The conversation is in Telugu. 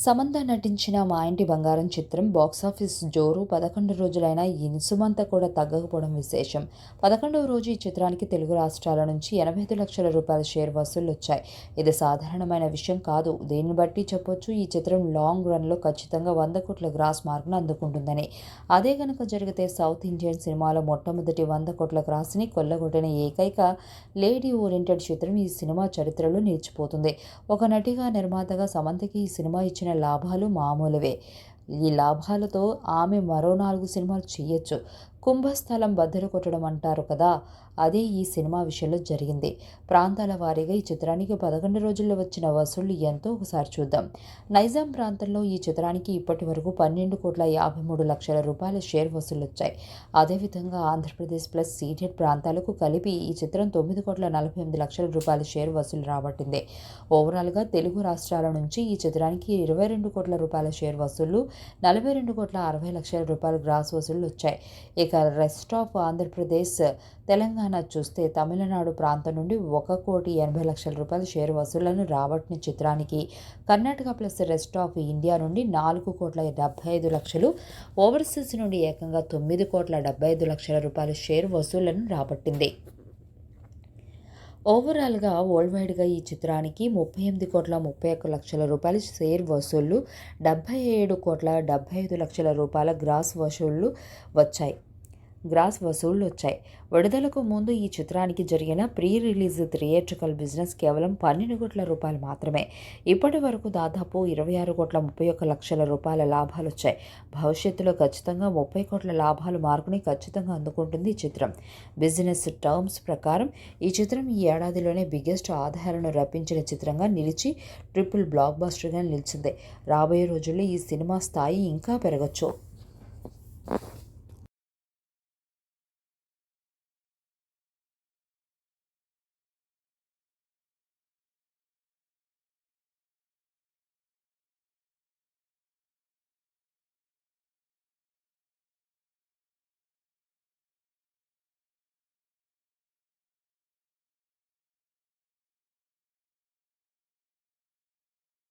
సమంత నటించిన మా ఇంటి బంగారం చిత్రం బాక్సాఫీస్ జోరు 11 రోజులైనా ఈ సుమంత కూడా తగ్గకపోవడం విశేషం. 11వ రోజు ఈ చిత్రానికి తెలుగు రాష్ట్రాల నుంచి 85 లక్షల రూపాయల షేర్ వసూళ్లు వచ్చాయి. ఇది సాధారణమైన విషయం కాదు. దీన్ని బట్టి చెప్పొచ్చు ఈ చిత్రం లాంగ్ రన్లో ఖచ్చితంగా 100 కోట్ల గ్రాస్ మార్క్ను అందుకుంటుందని. అదే గనక జరిగితే సౌత్ ఇండియన్ సినిమాలో మొట్టమొదటి 100 కోట్ల గ్రాస్ని కొల్లగొట్టిన ఏకైక లేడీ ఓరియంటెడ్ చిత్రం ఈ సినిమా చరిత్రలో నిలిచిపోతుంది. ఒక నటిగా, నిర్మాతగా సమంతకి ఈ సినిమా ఇచ్చిన లాభాలు మామూలువే. ఈ లాభాలతో ఆమె మరో 4 సినిమాలు చేయొచ్చు. కుంభస్థలం బద్దలు కొట్టడం అంటారు కదా, అదే ఈ సినిమా విషయంలో జరిగింది. ప్రాంతాల వారీగా ఈ చిత్రానికి 11 రోజుల్లో వచ్చిన వసూళ్లు ఎంతో ఒకసారి చూద్దాం. నైజాం ప్రాంతంలో ఈ చిత్రానికి ఇప్పటి వరకు 12,53,00,000 రూపాయల షేర్ వసూళ్లొచ్చాయి. అదేవిధంగా ఆంధ్రప్రదేశ్ ప్లస్ సీడెడ్ ప్రాంతాలకు కలిపి ఈ చిత్రం 9,48,00,000 రూపాయల షేర్ వసూలు రాబట్టింది. ఓవరాల్గా తెలుగు రాష్ట్రాల నుంచి ఈ చిత్రానికి 22 కోట్ల రూపాయల షేర్ వసూళ్లు, 42,60,00,000 రూపాయల గ్రాస్ వసూళ్లు వచ్చాయి. ఇక రెస్ట్ ఆఫ్ ఆంధ్రప్రదేశ్, తెలంగాణ చూస్తే తమిళనాడు ప్రాంతం నుండి 1,80,00,000 రూపాయల షేర్ వసూళ్లను రాబట్టిన చిత్రానికి Karnataka plus rest of India నుండి 4,75,00,000, ఓవర్సీస్ నుండి ఏకంగా 9,75,00,000 రూపాయల షేర్ వసూళ్లను రాబట్టింది. ఓవరాల్గా వరల్డ్ వైడ్గా ఈ చిత్రానికి 38,31,00,000 రూపాయల షేర్ వసూళ్లు, 77,75,00,000 రూపాయల గ్రాస్ వసూళ్లు వచ్చాయి. విడుదలకు ముందు ఈ చిత్రానికి జరిగిన ప్రీ రిలీజ్ థియేట్రికల్ బిజినెస్ కేవలం 12 కోట్ల రూపాయలు మాత్రమే. ఇప్పటి వరకు దాదాపు 26,31,00,000 రూపాయల లాభాలు వచ్చాయి. భవిష్యత్తులో ఖచ్చితంగా 30 కోట్ల లాభాలు మార్కుని ఖచ్చితంగా అందుకుంటుంది ఈ చిత్రం. బిజినెస్ టర్మ్స్ ప్రకారం ఈ చిత్రం ఈ ఏడాదిలోనే బిగ్గెస్ట్ ఆదాయాలను రప్పించిన చిత్రంగా నిలిచి ట్రిపుల్ బ్లాక్ బస్టర్గా నిలిచింది. రాబోయే రోజుల్లో ఈ సినిమా స్థాయి ఇంకా పెరగచ్చు.